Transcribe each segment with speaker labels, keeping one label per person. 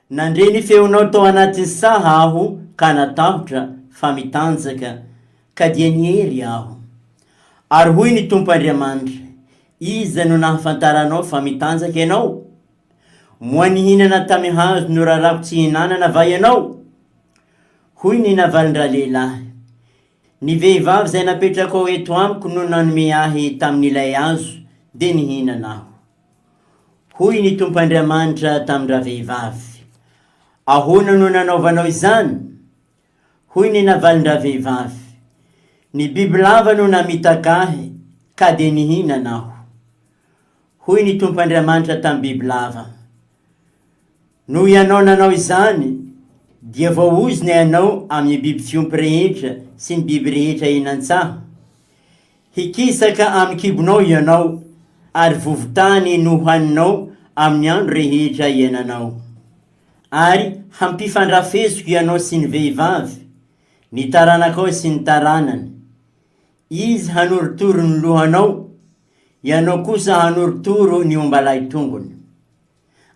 Speaker 1: Nandreny feonao tao anatin'ny saha aho ka natahotra fa mitanjaka ka dia niery aho. Ary hoy ny Tompo Andriamanitra, iza no nahafantaranao fa mitanjaka ianao? Moa nihinana tamy hazo no rarako tsy hinanana va ianao? Hoy ny navalin-dralehilahy, ny vehivavy zay napetraka ao eto amiko no nanome ahy tamin'ilay hazo de nihinana aho. Hoy ny Tompo Andriamanitra tamindra vehivavy, ahoana no nanaovanao izany? Hoy ny navalindra vehivavy, ny bibilava no namitaka ahy ka de nihinana aho. Hoy ny Tompo Andriamanitra tamin'ny bibilava, no ianao nanao izany dia voaozina ianao amin'ny biby fiompy rehetra sy ny biby rehetra inan-tsaha. Hikisaka amin'ny kibonao ianao ary vovotany no haninao amin'ny andro rehetra iananao. Ary hampifandrafesiko ianao sy ny vehivavy, ny taranakao sy ny taranany. Izy hanoritoro ny lohanao, ianao kosa hanoritoro ny ombalay tongony.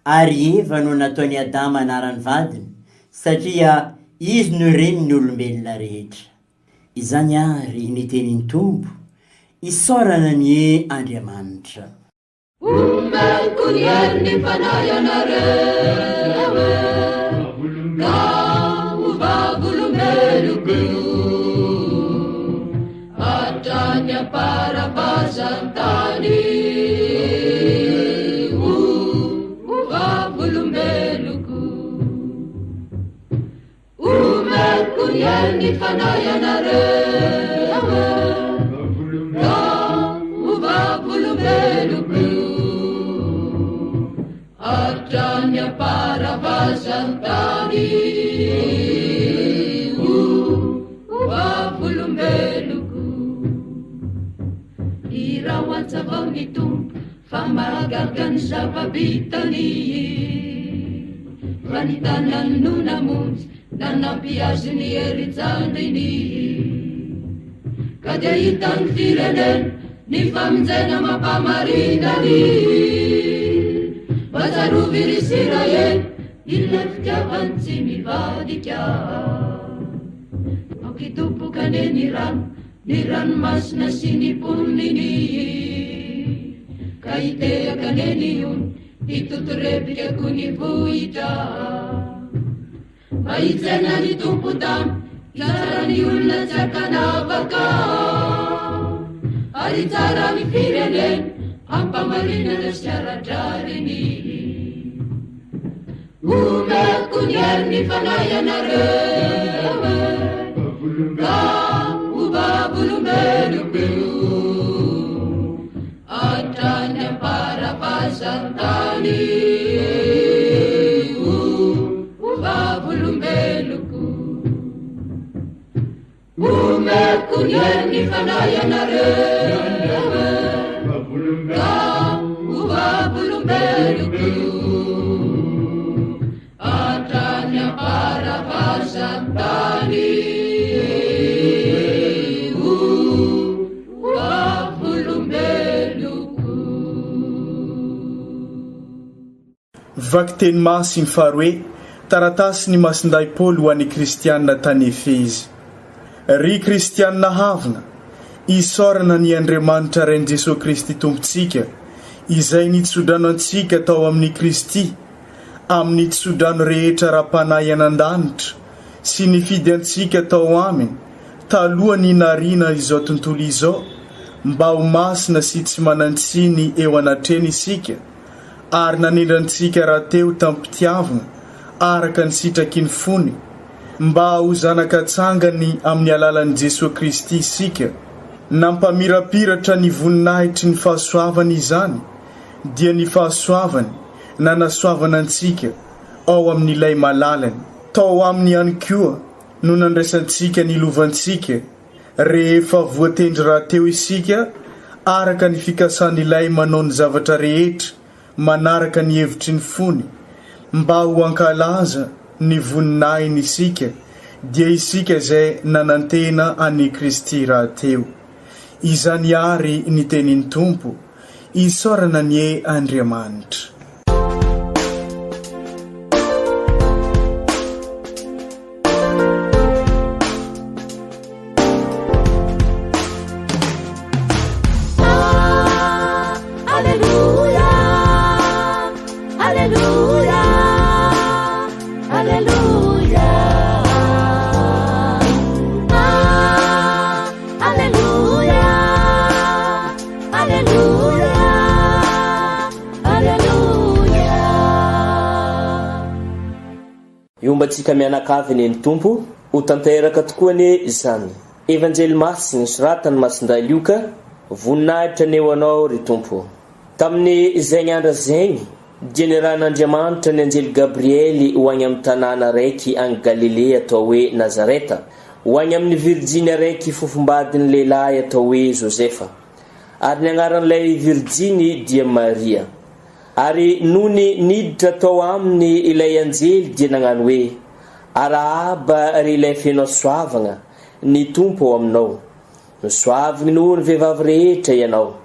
Speaker 1: Ary Eva no nataony Adama anarany vadiny, satria izy no reny ny olombelona rehetra. Izany ary ny tenin'ny Tompo, isaorana ny Andriamanitra.
Speaker 2: Ombelko ny hery fanahy anareo, ka ovavolombeloko hatrany am-parapazan-tany. Ovavolombeloko ombelko ny hery fanahy anareo, ka ovavolombeloko hatrany am-parapazan-tany. Ovavolombeloko iraho antsavao ny Tompo fa mahagaga ny zava-bitany, fa ny tanany no namonjy nanampy azy ny herin-jandriny. Ka dia hitany firenena ny famonjena mampamarinany, mazarovy ry Israely ilay fitiavany tsy mivadika. Aokitopokane ny ranomasina sy ny poniny, ka iteakane ny ony hitotorebikako ny vohitra. Mahitsena ny Tompo tamy tsara ny olona tsy akanavaka, ary tsara ny firenena ampamarinana sy aradrariny. Omeko ny hery ny fanahy anareo, ka ovavolombeloko hatrany am-parapazan-tany. Ovavolombeloko omeko ny hery ny fanahy anareo, ka ovavolombeloko hatrany am-parapazan-tany.
Speaker 3: Vaky teny masiny faharoe, taratasy ny masinday Paoly ho an'ny kristianina tany Efezy. Ry kristianina havina, isaorana ny Andriamanitra rain'i Jesosy Kristy Tompontsika, izay nitsodrano antsika tao amin'ny Kristy, amin'ny tsodrano rehetra ra-panahy anan-danitra, sy nifidy antsika tao aminy, taloha ny narina izao tontolo izao, mba ho masina sy tsy manantsiny eo anatreny isika, ary nanendrantsika raha teo tampitiavana araka ny sitraky ny fony, mba ho zanakatsangany amin'ny alalan'i Jesosy Kristy isika. Nampamirapiratra ny voninahitry ny fahasoavany izany, dia ny fahasoavany nanasoavana antsika ao amin'ilay malalany. Tao aminy ihany koa no nandraisantsika ny lovantsika rehefa voatendry raha teo isika araka ny fikasan'ilay manao ny zavatra rehetra manaraka ny hevitry ny fony, mba ho ankalaza ny voninahiny isika, dia isika izay nanantena an'i Kristy raha teo. Izany ary ny tenin'ny Tompo, isaorana ny Andriamanitra.
Speaker 4: Miombantsika mianakavy ny Tompo ho tanteraka tokoa ny izany. Evanjely masina soratany Masinday Lioka, voninahitra ny eo anao ry Tompo. Tamin'ny izay andra zegny dia niran'Andriamanitra ny anjely Gabriely ho any amin'ny tanàna raiky any Galilea atao hoe Nazareta, ho any amin'ny Virginia raiky fofombadin'ny lehilahy atao hoe Josefa. Ary ny agnaran'ilay Virginie dia Maria. Ary nony niditra tao aminy ilay anjely dia nagnano hoe: arahaba ry ilay fenao soavagna, ny Tompo ao aminao. Soavigny noho ny vehivavy rehetra ianao.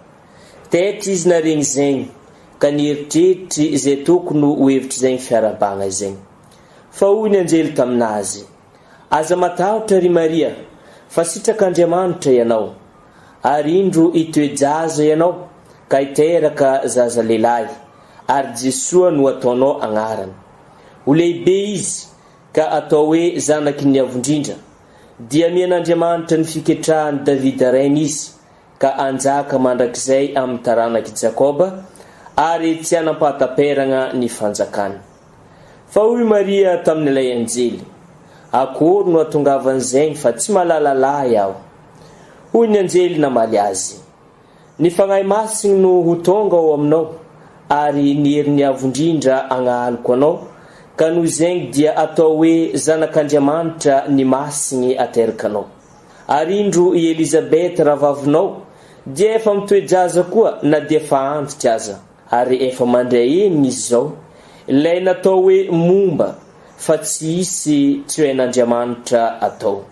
Speaker 4: Taitra izy naregny zegny, ka nieritreritra izay tokony ho hevitra zegny fiarabagna zegny. Fa hoy ny anjely taminazy: aza matahotra ry Maria, fa sitrak'Andriamanitra ianao. Ary indro itoejaza ianao, ka hiteraka zaza lehilahy, ary Jesoa no ataonao agnarany. Ho lehibe izy, ka atao hoe zanaky ny avondrindra. Dia mian'Andriamanitra ny fiketrahany Davida rainy izy, ka anjaka mandrakizay amin'ny taranaky Jakoba, ary tsy anampahataperagna ny fanjakana. Fa hoy Maria tamin'ilay anjely: akory no atongavan'izegny fa tsy mahalalala iaho. Hoy ny anjely namaly azy: ny fagnahy masigny no ho tonga ao aminao, ary ny herin'ny avondrindra agnaliko anao, ka noho zegny dia atao hoe zanak'Andriamanitra ny masigny aterakanao. Ary indro i Elizabeth ravavinao dia efa mitoejaza koa, na dia efa antitra aza, ary efa mandray eniny izy zao, ilay natao hoe momba, fa tsy hisy tsy hain'Andriamanitra atao.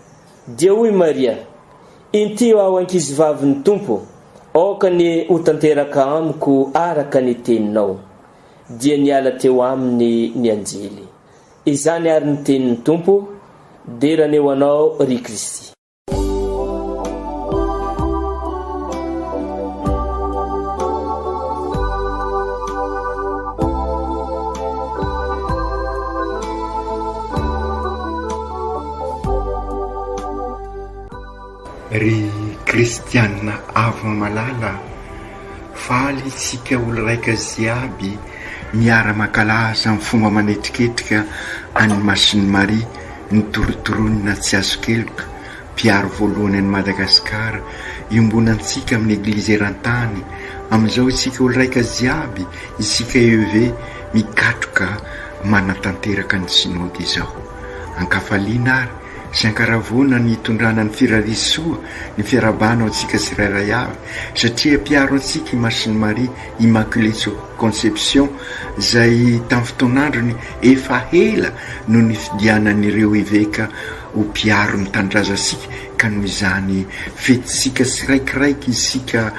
Speaker 4: Dia hoy Maria: intio aho ankizivavin'ny Tompo, aoka ny ho tanteraka amiko araka ny teninao. Dia niala teo aminy ny anjely. Izany ary ny tenin'ny Tompo, derany eo anao ry Kristy.
Speaker 5: Ry kristianina avo malala, faly isika olo raika ziaby miara-makalaza amin'ny fomba manetriketrika any Masiny Maria, ny torotoronina tsy azo keloka, mpiaro voalohany any Madagasikara, iombonantsika amin'ny eglizy eran-tany. Amin'izao isika olo raika ziaby, isika EV mikatroka manatanteraka ny sinody izao. Ankafaliana ary sy ankaravona ny tondrana ny firarisoa ny fiarabana ao antsika tsirairay avy, satria mpiaro antsika i Masiny Maria Immaculée Conception, izay tamin'ny fotoan'androny efa hela no nifidianan'ireo eveka ho mpiaro mitandrazasika, ka noho izany fetisika tsiraikiraiky isika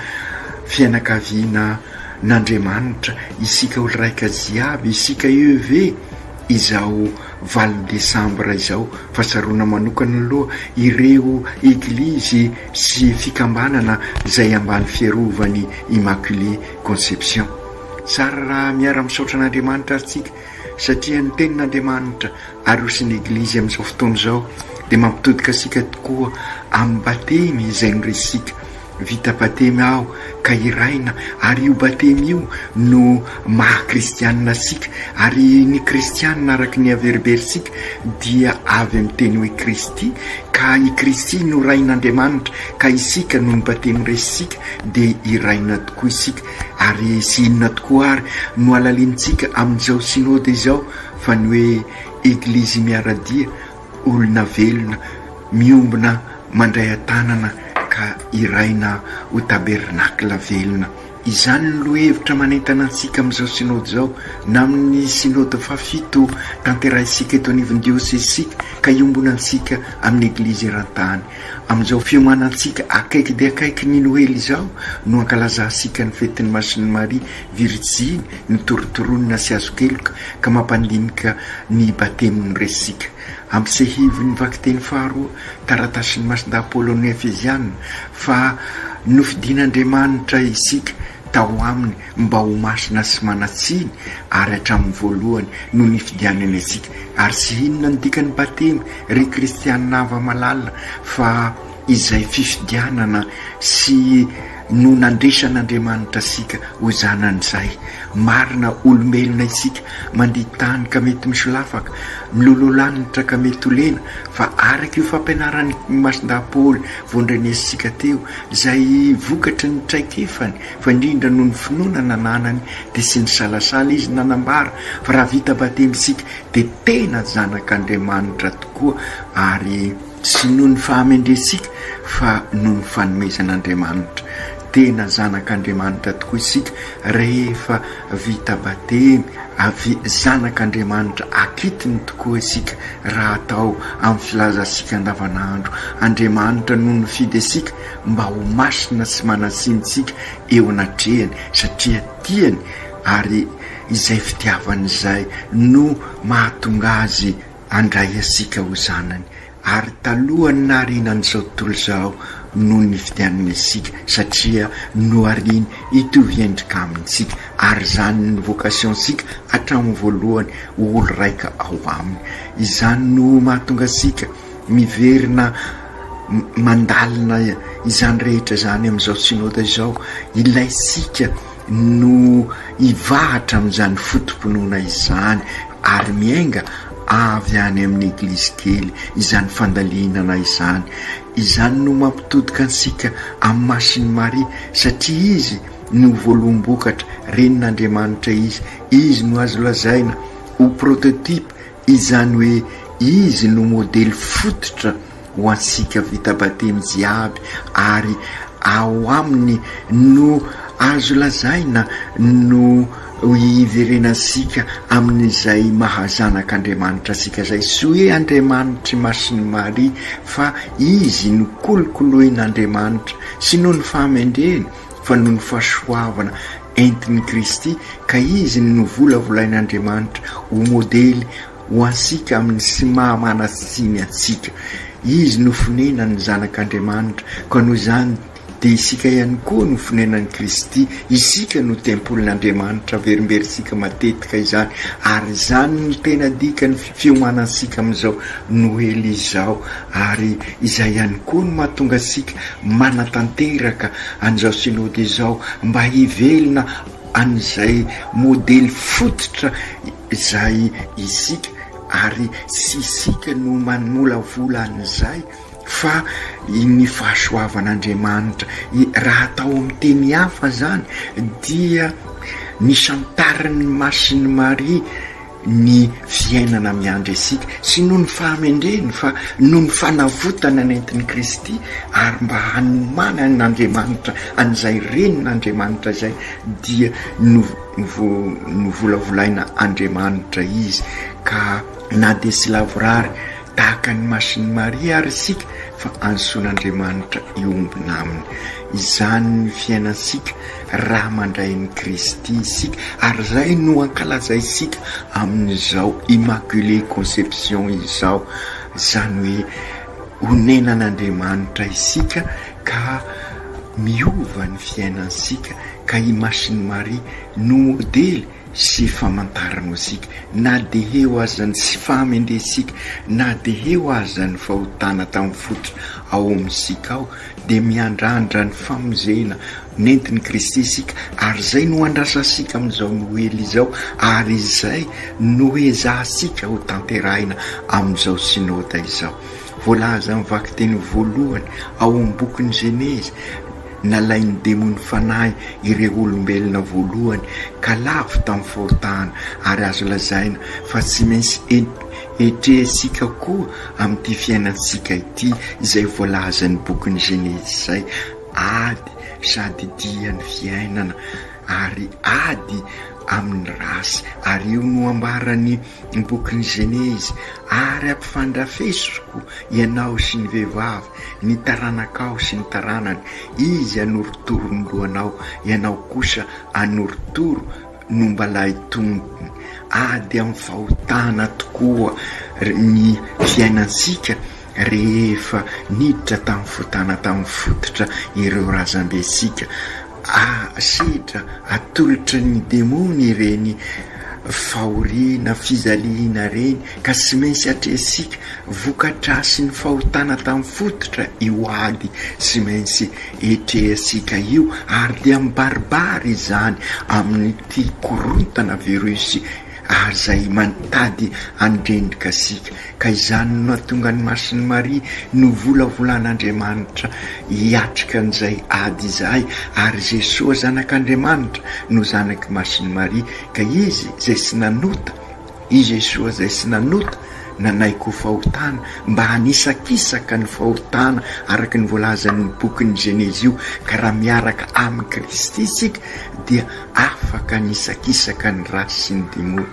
Speaker 5: fianakaviana n'Andriamanitra, isika olo raika ziaby, isika EV izao 20 Desambra izao, fasarona manokana aloha ireo eglizy sy fikambanana izay ambany fiarovany Immaculée Conception. Sara raha miara misaotra an'Andriamanitra aritsika, satria ny tenin'Andriamanitra arosiny eglizy amin'izao fotoana izao dia mampitodika asika tokoa amin'ny batemy izay noresika. Vita batemy aho ka iraina, ary io batemy io no maha-kristianina sika, ary ny kristianina araka ny averiberisika dia avy amin'ny teny hoe Kristy, ka i Kristy no rain'Andriamanitra, ka isika no ny batemy resisika dia iraina tokoa isika. Ary sy inona tokoa ary no alaliantsika amin'izao sinody izao, fa ny hoe eglizy miaradia, olona velona miombona mandray an-tanana, ka iraina ho tabernakla velona. Izany no lohevitra manentana antsika amin'izao sinody izao, na amin'ny sinody fafito tanterahisika eto anivon'ny diosesika, ka iombona antsika amin'ny eglizy eran-tany. Amin'izao fiomanantsika akaiky dia akaiky ny Noely izao no ankalazasika ny fetin'ny Masiny Maria Virginy, ny torotoronina sy azo keloka, ka mampandinika ny batemin'ny resika. Amin'ny sehivy ny vaky teny faharoa taratasy ny Masinda Paoly ny Efezianina, fa nofidin'Andriamanitra isika tao aminy mba ho masina sy manatsiny, ary hatramin'ny voalohany no nifidianana isika. Ary sy inona ny dikan'ny batemy ry kristianina ava malala, fa izay fifidianana sy no nandresan'Andriamanitra sika ho zanan'izay. Marina olombelona isika mandeha tany ka mety misolafaka, milololanitra ka mety olena, fa araka io fampianarany Masindahy-Paoly voandrenesitsika teo izay vokatry ny traikefany fa indrindra noho ny finoana nananany dia sy ny salasala izy nanambara fa raha vita batemisika dia tena zanak'Andriamanitra tokoa, ary sy noho ny fahamendresika fa noho ny fanomezan'Andriamanitra. Tena zanak'Andriamanitra tokoa isika rehefa vita batemy, zanak'Andriamanitra akitiny tokoa isika raha atao amin'ny filazasika andavanandro. Andriamanitra noho ny fidy asika mba ho masina sy manasinitsika eo anatrehany satria tiany, ary izay fitiavany izay no mahatonga azy andray asika ho zanany. Ary talohany naharinan'izao tontolo izao noho ny fidianany asika satria no ariny hitovy endrika amintsika, ary zany ny vocationtsika hatramin'ny voalohany olo raika ao aminy. Izany no mahatonga asika miverina mandalina izany rehetra zany amin'izao synode izao. Ilaisika no hivahatra amin'izany fotompinoana izany ary miainga avy any amin'ny eglizy kely izany fandalinana izany. Izany no mampitodika ansika amin'ny Masiny Maria satria izy no voalombokatra renin'Andriamanitra izy no azo lazaina ho prototype, izany hoe izy no modely fototra ho ansika vita batemy jiaby, ary ao aminy no azo lazaina no hiverenasika amin'izay mahazanak'Andriamanitra sika zay. Sy hoe Andriamanitra Masiny Maria fa izy no kolokoloen'Andriamanitra sy noho ny fahamendreny fa noho ny fahasoavana entin'ny Kristy, ka izy no volavolain'Andriamanitra ho modely ho ansika amin'ny sy mahamanasiny atsika. Izy no fonenany zanak'Andriamanitra, ka noho izany dia isika ihany koa no fonenan'ny Kristy. Isika no tempolin'Andriamanitra, verimberisika matetika izany, ary izany no tena dikany fiomanantsika amin'izao Noely izao, ary izay ihany koa no mahatonga asika manatanteraka an'izao synody izao mba hivelona an'izay modely fototra izay isika, ary sy isika no manolavola an'izay fa ny fahasoavan'Andriamanitra. Raha atao amin'ny teny hafa zany dia ny santaran'ny Masiny Maria ny fiainana miandry asika sy noho ny fahamendreny fa noho ny fanavotana nentin'ny Kristy, ary mba hanomana n'Andriamanitra an'izay renin'Andriamanitra izay dia no volavolaina Andriamanitra izy. Ka na dia sy lavorary tahaka ny Masiny Maria ary isika fa ansoan'Andriamanitra iombona aminy. Izany ny fiainansika raha mandray ny Kristy isika, ary zay no ankalaza isika amin'izao Immaculée Conception izao, izany hoe honenan'Andriamanitra isika ka miova ny fiainansika, ka i Masiny Maria no modely sy famantarana asika, na dia eo azany sy fahamendresika, na dia eo azany fahotana tamin'ny fototra ao amintsika ao, dia miandrandra ny famonjena nentin'ny Kristy isika, ary zay no andrasa asika amin'izao Noely izao, ary izay no ezahasika ho tanterahina amin'izao synode izao. Voalaza amin'ny vakiteny voalohany ao amin'ny bokin'ny Genèse, nalain'ny demony fanahy ireo olombelona voalohany ka lavo tamin'ny fahotana, ary azo lazaina fa tsy maintsy etrehasika koa amin'ity fiainantsika ity izay voalazan'ny bokin'ny Genèse izay, ady sady dian'ny fiainana ary ady amin'ny rasy. Ary io no ambarany bokin'ny Genèse, ary ampifandrafesoko ianao sy ny vehivavy, ny taranakao sy ny taranany, izy anoritoro ny lohanao, ianao kosa anoritoro no mbalay tompony. Ady amin'ny fahotana tokoa ny fiainansika rehefa niditra tamin'ny fotana tamin'ny fototra ireo razambesika. Sedra atolotra ny demony ireny fahoriana fizaliana reny ka sy maintsy atresika vokatra sy ny fahotana tamin'ny fototra io ady sy maintsy etrehasika io ary dia mibaribary izany amin'ity korontana virusy zay mantady andrendrika sika ka izany no atonga ny Masiny Maria no volavolan'Andriamanitra hiatrika an'izay ady izay ary Jesosy zanak'Andriamanitra no zanaky Masiny Maria ka izy zay sy nanota i Jesosy zay sy nanota nanaiko fahotana mba hanisakisaka ny fahotana araky ny voalazan'ny bokin'ny Genèse io ka raha miaraka amin'ny Kristy isika dia afaka hanisakisaka ny rasy sy ny demony.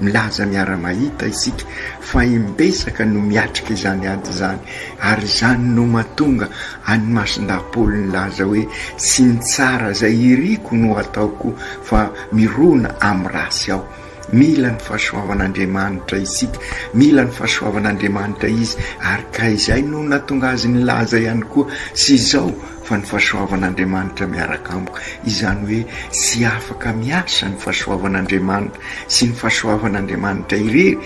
Speaker 5: Milaza miara-mahita isika fa imbesaka no miatrika izany ady izany ary izany no mahatonga any Masindahy-Paoly nilaza hoe sy ny tsara zay iriko no ataoko fa mirona amin'ny rasy aho. Mila ny fahasoavan'Andriamanitra isika, mila ny fahasoavan'Andriamanitra izy ary ka izay no natonga azy nilaza ihany koa sy izao fa ny fahasoavan'Andriamanitra miaraka amiko. Izany hoe sy afaka miasa ny fahasoavan'Andriamanitra sy ny fahasoavan'Andriamanitra irery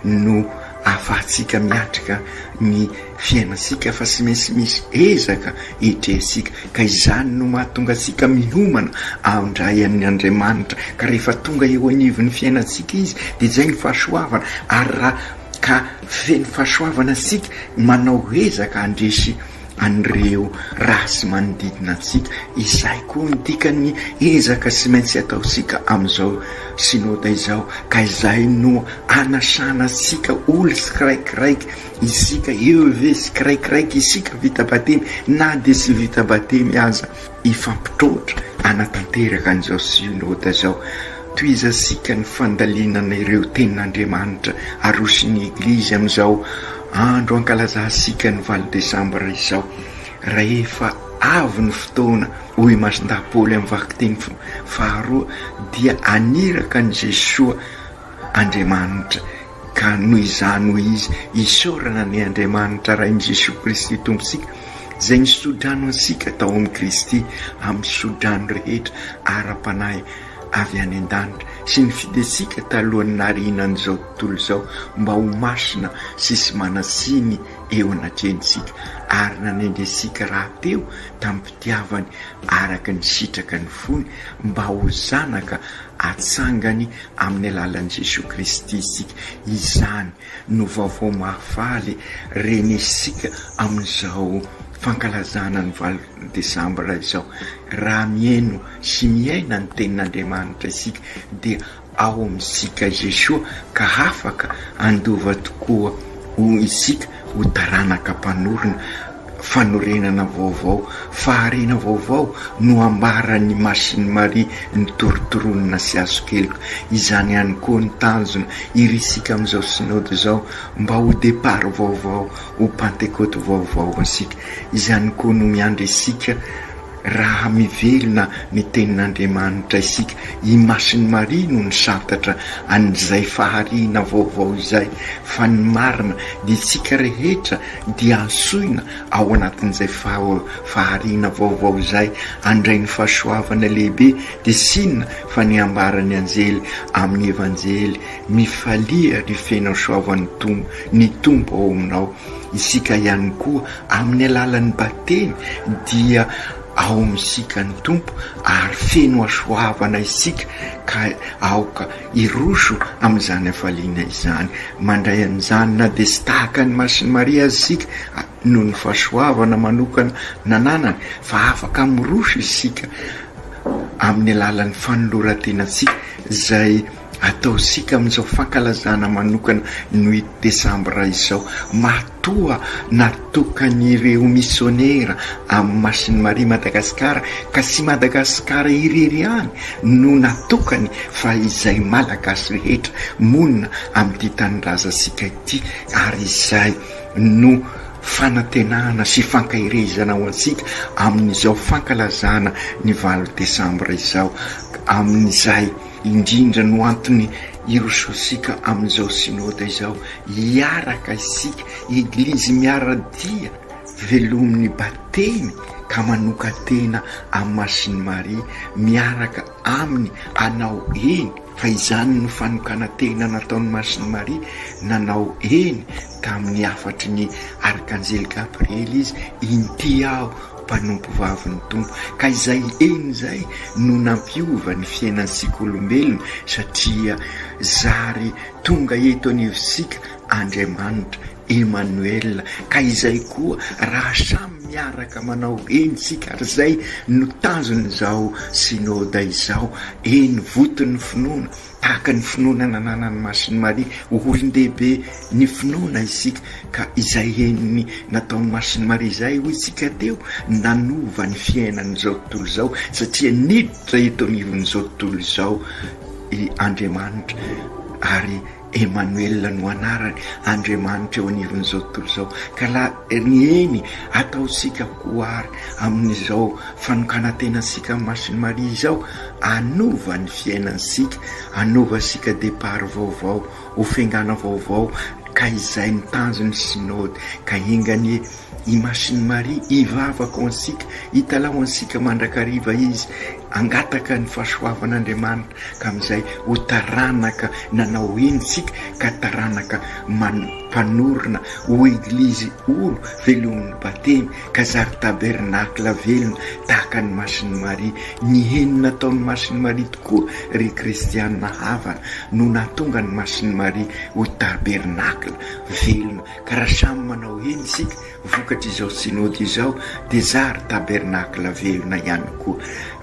Speaker 5: no ahafahantsika miatrika ny fiainasika fa sy maintsy misy ezaka etrehasika ka izany no mahatonga asika miomana andray amin'ny Andriamanitra ka rehefa tonga eo anivon'ny fiainasika izy dia izay ny fahasoavana ary raha ka feny fahasoavana asika manao ezaka andresy an'ireo rasy manodidina antsika. Izay koa ny dikany ezaka sy maintsy ataosika amin'izao synode izao ka izay no anasana asika olo tsiraikiraiky isika eve tsiraikiraiky isika vita batemy na dia sy vita batemy aza ifampitrotra anatanteraka an'izao synode zao. Toizasika ny fandalinana ireo tenin'Andriamanitra arosiny eglizy amin'izao andro ankalazasika ny 20 Desambra izao rehefa avy ny fotoana hoy Masindahy-Paoly amin'ny vakiteny faharoa dia aniraka ny Jesosy Andriamanitra ka noho izany ho izy isorana ny Andriamanitra raha i Jesosy Kristy tomponsika zay nisodrano ansika tao amin'ny Kristy amin'ny sodrano rehetra ara-panahy avy any an-danitra sy ny fidesika talohan'ny narinan'izao tontolo izao mba ho masina sy sy manasiny eo anatrehantsika ary nanendresika raha teo tamin'ny mpitiavany araka ny sitraka ny fony mba ho zanaka atsangany amin'ny alalan'i Jesosy Kristy isika. Izany no vaovao mahafaly renesika amin'izao fankalazana ny 20 Desambra izao. Raha mihaino sy miaina ny tenin'Andriamanitra isika dia ao amintsika Jesosy ka afaka andova tokoa ho isika ho taranaka mpanorona fanorenana vaovao faharena vaovao no ambaran'ny Masiny Maria ny torotoronina sy azo keliko. Izany ihany koa ny tanjona irisika amin'izao synode izao mba ho depart vaovao ho Pentecote vaovao asika. Izany koa no miandry isika raha mivelona ny tenin'Andriamanitra isika i Masiny Maria no nisatatra an'izay fahariana vaovao izay fa ny marina dia isika rehetra dia ansoina ao anatin'izay fahariana vaovao izay andray ny fahasoavana lehibe dia sinona fa ny ambarany anjely amin'ny evanjely mifalia ny fenao-soavan'ny tombo ny tombo ao aminao. Isika ihany koa amin'ny alalan'ny batemy dia ao amintsika ny tompo ary feno asoavana isika ka aoka iroso amin'izany hafaliana izany mandray an'izany na dia sy tahaka ny Masiny Maria azy isika noho ny fahasoavana manokana nananany fa afaka miroso isika amin'ny alalan'ny fanoloran-tenantsika zay ataosika amin'izao fankalazana manokana ny 8 Desambra izao. Matoa natokan'ireo misionera amin'ny Masiny Maria Madagasikara ka sy Madagasikara irery ihany no natokany fa izay malagasy rehetra monina amin'ity tanindrazasika ity ary izay no fanantenana sy fankahirezana ho antsika amin'izao fankalazana ny 20 Desambra izao amin'izay indrindra no antony irososika amin'izao synode izao hiaraka isika eglizy miaradia velomin'ny batemy ka manoka tena amin'ny Masiny Maria miaraka aminy anao eny fa izany no fanokana tena nataon'ny Masiny Maria nanao eny tamin'ny afatry ny arkanjely Gabriely izy inty aho mpanompo vavin'ny tompo ka izay eny zay no nampiova ny fiainantsika olombelona satria zary tonga eto anivosika Andriamanitra Emmanuel ka izay koa raha samy miaraka manao eny sika ary zay no tanjony zao synode izao eny voton'ny finoana tahaka ny finoana nananan'ny Masiny Maria olon-dehibe ny finoana isika ka izay eny nataon'ny Masiny Maria izay hoy isika teo nanova ny fiainan'izao tontolo izao satria niditra eto anivon'izao tontolo izao i Andriamanitra ary Emmanuel no anarany Andriamanitra eo anivon'izao tontolo izao ka la ny eny ataosika koary amin'izao fanokana tenasika Masiny Maria izao anova ny fiainansika anova sika départ vaovao ho fiangana vaovao ka izay ny tanjony synode ka ingany i Masiny Maria ivavaka ansika hitalao ansika mandrakariva izy angataka ny fahasoavan'Andriamanitra ka amin'izay ho taranaka nanao eny sika ka taranaka mpanorona ho eglizy olo velomin'ny batemy ka zary tabernakla velona tahaka ny Masiny Maria ny eny nataon'ny Masiny Maria tokoa ry kristianina havana no natonga ny Masiny Maria ho tabernakla velona ka raha samy manao eny sika vokatra izao synody izao de zary tabernakla velona ihany koa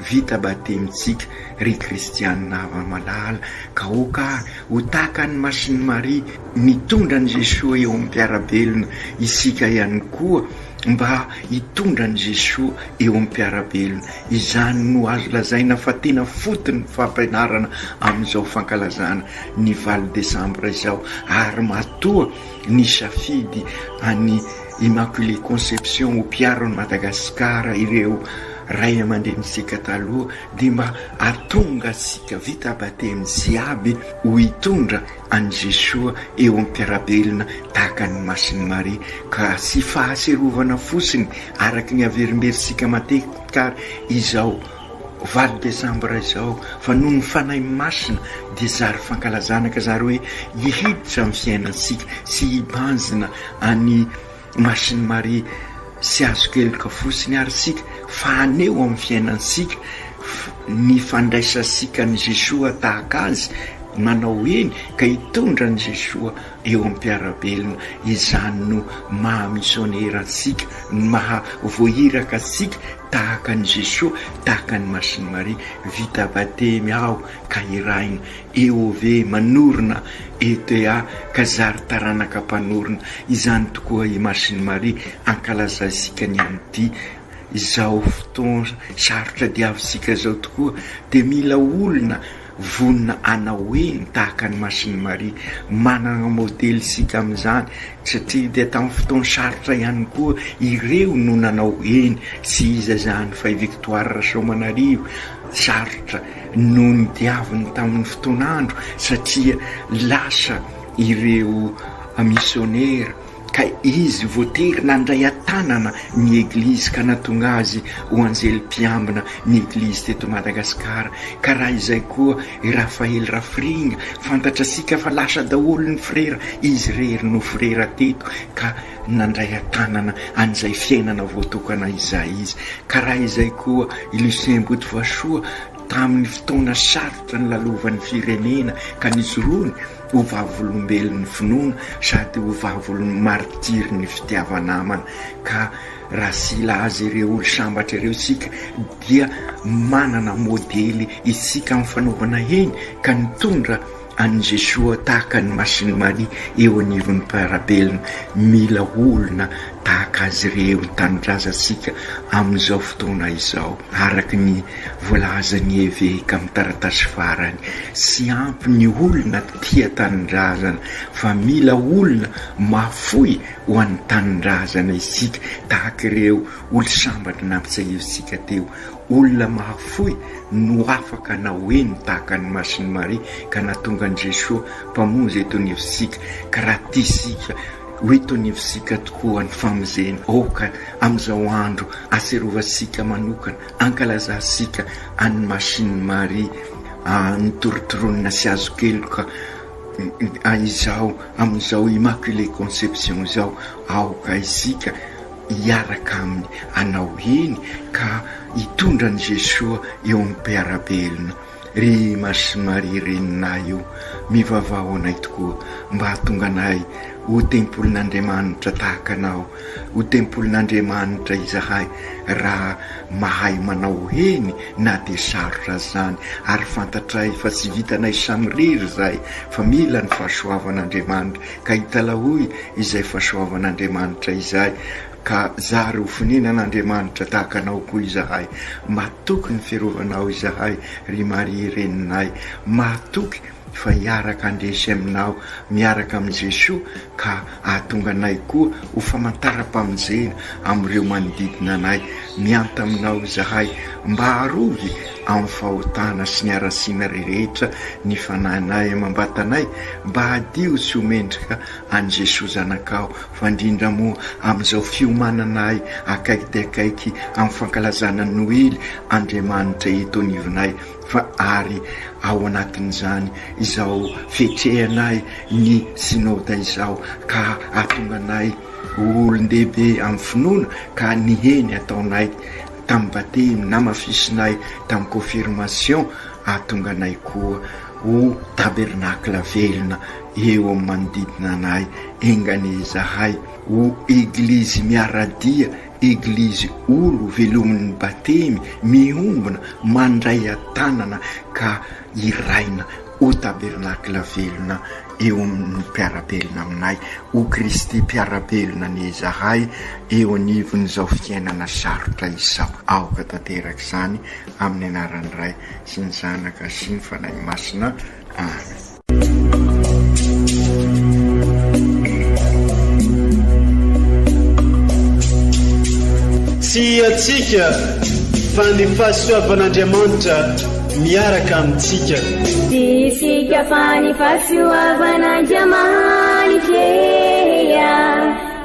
Speaker 5: vita batemitsika ry kristianina hava malala ka oka ho tahaka ny Masiny Maria mitondra ny Jesosy eo amin'ny mpiarabelona isika ihany koa mba hitondra ny Jesosy eo amin'ny mpiarabelona izany no azo lazaina fa tena fotony fampianarana amin'izao fankalazana ny 20 Desambra izao ary matoa ny safidy any Immaculée Conception ho mpiaron'ny Madagasikara ireo ray aman-drenisika taloha dia mba atonga sika vita batemy ziaby ho hitondra any Jesosy eo amin'ny mpiarabelona tahaka ny Masiny Maria ka sy fahaserovana fosiny araka ny averimberisika matetika izao 20 Desambra izao fa noho ny fanahy masina dia zary fankalazana ka zary hoe hihiditra amin'ny fiainansika sy hibanjina any Masiny Maria sy azo keloka fosiny ary sika fa aneo amin'ny fiainansika ny fandraisasika ny Jesosy tahaka azy manao eny ka hitondra ny Jesosy eo amin'ny mpiarabelona izany no mahamisonera sika maha voahiraka sika tahaka ny Jesosy tahaka ny Masiny Maria vita batemy aho ka iraina eo ve manorona ETA ka zary taranaka mpanorona izany tokoa i Masiny Maria ankalazasika ny amty izao fotoana sarotra diavisika zao tokoa de mila olona vonina anao eny tahaka ny Masiny Maria manana modely sika amin'izany satria dia tamin'ny fotoana sarotra ihany koa ireo no nanao eny sy iza zany fa i Victoire Rasoamanarivo sarotra no ny diaviny tamin'ny fotoan'andro satria lasa ireo missionnaire ka izy voatery nandray atanana ny eglizy ka natonga azy ho anjely mpiambina ny eglizy teto Madagasikara ka raha izay koa i Rafael Rafringa fantatra sika fa lasa daholo ny frera izy rery no frera teto ka nandray atanana an'izay fiainana voatokana izay izy ka raha izay koa i Lucien Botovasoa tamin'ny fotoana sarotra ny lalovan'ny firenena ka nizorony ho vavolombelon'ny finoana sady ho vavolon'ny martiry ny fitiavanamana ka raha sila azy ireo olo sambatra ireo sika dia manana modely isika amin'ny fanaovana eny ka nitondra any Jesosy tahaka ny Masiny Maria eo anivon'ny mpiarabelona mila olona tahaka azy ireo ny tanindrazasika amin'izao fotoana izao araka ny voalazany eveka amin'ny taratasy farany sy ampy ny olona tia tanindrazana fa mila olona mafoy ho an'ny tanindrazana isika tahaka ireo olo sambatra nampitsahivisika teo olona mahafoy no afaka nao eny tahaka ny Masiny Maria ka natonga ny Jesosy mpamonjy eto anivisika ka raha tisika hoeto anivisika tokoa ny famozena oka amin'izao andro aserovasika manokana ankalazasika any Masiny Maria nitorotoronina sy azo keloka izao amin'izao Immaculée Conception zao aoka isika hiaraka aminy anao eny ka hitondra ny Jesoa eo amin'ny mpiarabelona. Ry Maria Maria reninay io mivavao anay tokoa mba hahatonga anay ho tempolin'Andriamanitra tahaka anao, ho tempolin'Andriamanitra izahay raha mahay manao eny na dia sarotra zany, ary fantatray fa tsy vitanay samiriry zay fa mila ny fahasoavan'Andriamanitra ka hitalahoy izay fahasoavan'Andriamanitra izay ka zary ho fininan'Andriamanitra tahaka anao koa izahay. Matoky ny fiarovanao izahay ry Maria reninay, matoky fa hiaraka andesy aminao miaraka amin'ny Jesoa ka ahatonga anay koa ho famantara-pamonjena amin'ireo manodidina anay. Mianta aminao izahay mba harovy amin'ny fahotana sy ny arasiana rehetra ny fanahinay amam-batanay, mba hadio sy homendrika an' Jesoa zanakao, fa indrindra moa amin'izao fiomananay akaiky dia akaiky amin'ny fankalazana Noely Andriamanitra eto anivinay, fa ary ao anatin'izany izao fetrehanay ny synode izao ka ahatonga anay olon-dehibe amin'ny finoana ka niheny ataonay tamin'ny batemy na mafisinay tamin'ny confirmation, ahatonga anay koa ho tabernakla velona eo amin'ny manodidina anay, engany izahay ho eglizy miaradia, eglizy olo velomin'ny batemy mihombona mandray atanana ka iraina ho tabernakla velona eo amin'ny mpiarabelona aminay, ho Kristy mpiarabelona ny izahay eo anivon'izao fiainana sarotra izao. Aoka tanteraka izany amin'ny anaran'ny Ray sy ny Zanaka sy ny Fanahy Masina. Amen.
Speaker 6: Tsy atsika fa ny fahasoavan'Andriamanitra miaraka amintsika.
Speaker 7: Isika fa ny fahasoavan'Andriamanitra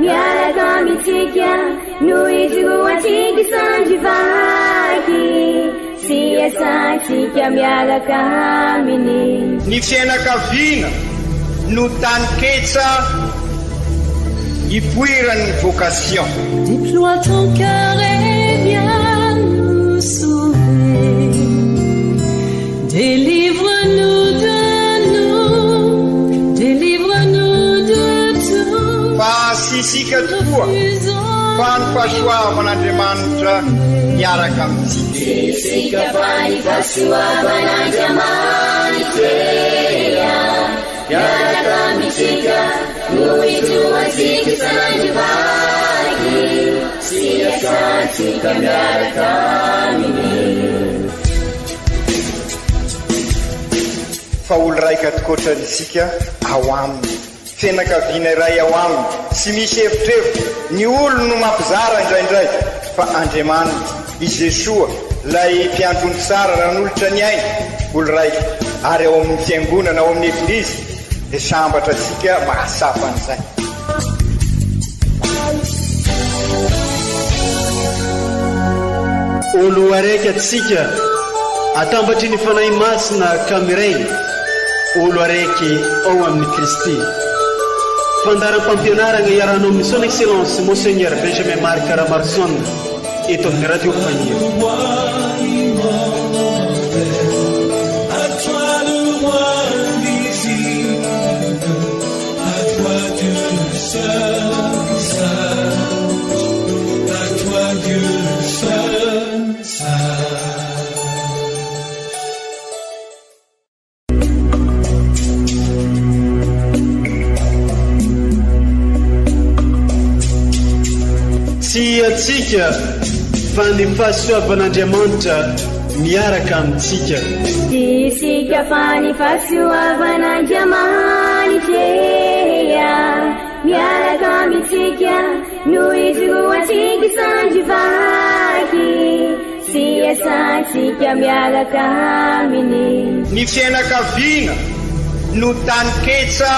Speaker 7: miaraka amintsika no izoatsika sandrivaky, sy asantsika miaraka aminy.
Speaker 8: Ny fianakaviana no taniketsa ipoiran'ny vocation.
Speaker 2: Déploie ton cœur et viens nous sauver. Délivre-nous de nous, délivre-nous de tout.
Speaker 8: Fa sisika tokoa fa ny fahasoavan'Andriamanitra miaraka amintsika.
Speaker 7: Sisika fa ny fahasoavan'Andriamanitra miaraka amintsika no izoatsika sandrivaky, sy asantsika miaraka aminy.
Speaker 8: Fa olo raika tokoatran'isika ao aminy, fianakaviana iray ao aminy, tsy misy hevitrevitra. Ny olo no mampizara indraindray, fa Andriamanitra i Jesoa lay mpiandrony tsara ranolotra ny aina olo raika, ary ao amin'ny fiangonana ao amin'ny eglizy dia sambatra atsika mahasapa an'izay.
Speaker 6: Olo araiky atsika atambatry ny fanahy masina ka mirainy, olo araiky ao amin'ny Kristy. Fandaram-pampianarana iaranao amin'ny son excellence Monseigneur Benjamin Marc Caramarson eto amin'ny radio Fania. Tsy atsika fa ny fahasoavan'Andriamanitra miaraka amintsika.
Speaker 7: Isika fa ny fahasoavan'Andriamanitra miaraka amintsika no izoatsika sandrivaky, sy asantsika miaraka aminy.
Speaker 8: Ny fianakaviana no taniketsa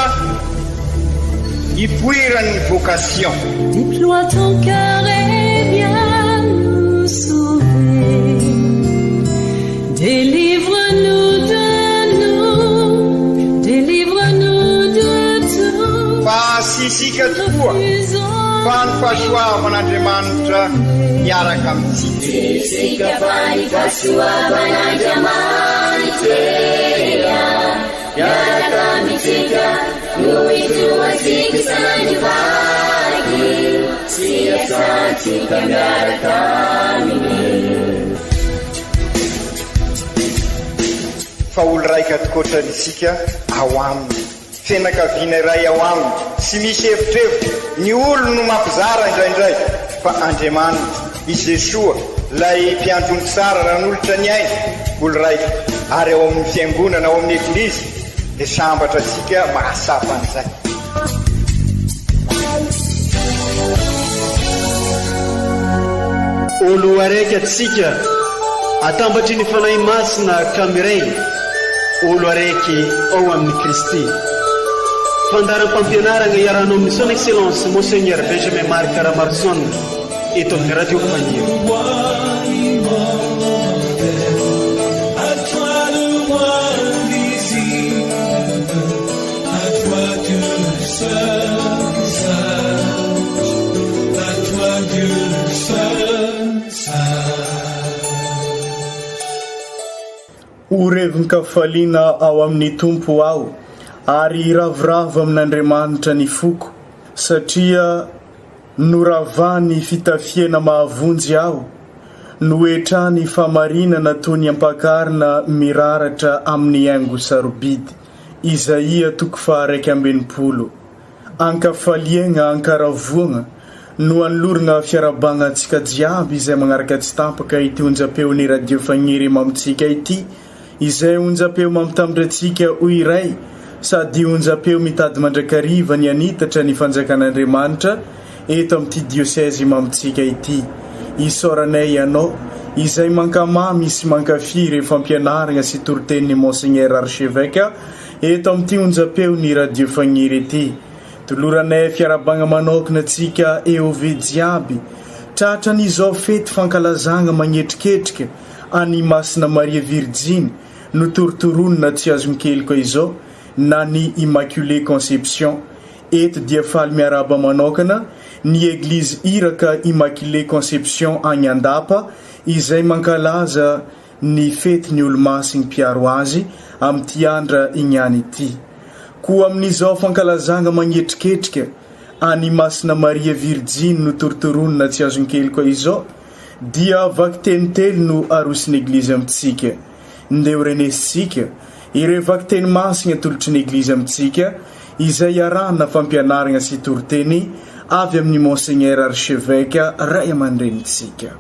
Speaker 8: ipoiran'ny vocation.
Speaker 2: Déploie ton cœur et viens nous sauver. Délivre-nous de
Speaker 8: sy isika tokoa fa ny fahasoavan'Andriamanitra miaraka amintsika.
Speaker 7: Isika fa ny fahasoavan'Andriamanitra miaraka amintsika no itoantsika sandrivaky sy asantsika miaraka aminy.
Speaker 8: Fa olo raika tokoatran'isika ao aminy, fianakaviana iray ao aminy, sy misy hevitrevitra. Ny olo no mampizara indraindray, fa Andriamanitra i Jesoa lay mpiandrony tsara ranolotra ny aina, olo raika. Ary ao amin'ny fiangonana, ao amin'ny eglizy dia sambatra antsika mahasapa an'izay.
Speaker 6: Olo araiky atsika atambatry ny fanahy masina kamiray, olo araiky ao amin'ny Kristy. Fandaram-pampianarana iarahana amin'ny son excellence Monseigneur Benjamin Marc Caramarson eto amin'ny radio Fagniry.
Speaker 3: Orevin-kafaliana ao amin'ny Tompo ao, ary ravoravo amin'Andriamanitra ny foko, satria noravany fitafiana mahavonjy aho, noetrany famarinana toy ny ampakarina miraratra amin'ny haingo sarobidy. Isaia 1:20. Ankafaliana ankaravoana no anolorana fiarabagna antsika jiaby izay magnaraka tsy tampaka ity onjam-peon'ny radio Fagniry mamitsika ity, izay onjam-peo mampitambatra antsika ho iray sady onjam-peo mitady mandrakariva ny anitatra ny fanjakan'Andriamanitra eto amin'ity diosèzy mamitsika ity. Isoranay ianao izay mankamamy sy mankafiry ny fampianarana sy toritenin'ny Monseigneur Archevêque eto amin'ity onjam-peo ny radio Fagniry ity. Toloranay fiarabagna manokana antsika EOV jiaby tratra n'izao fety fankalazagna magnetriketrika any Masina Maria Virgine no torotoronina tsy azo mikeliko izao na ny Immaculée Conception. Eto dia faly miaraba manokana ny Église Iraka Immaculée Conception any Andapa izay mankalaza ny fety ny olo-masiny mpiaro azy amin'ity andra ignany ity. Koa amin'izao fankalazagna magnetriketrika any Masina Maria Virgine no torotoronina tsy azo mikeliko izao dia vaky tenitely no arosin'ny Église amintsika. Ndeo renesitsika ireo vaky teny masina tolotry ny Église amintsika izay arahana fampianarana sy toriteny avy amin'ny Monseigneur Archevêque ray aman-drenitsika.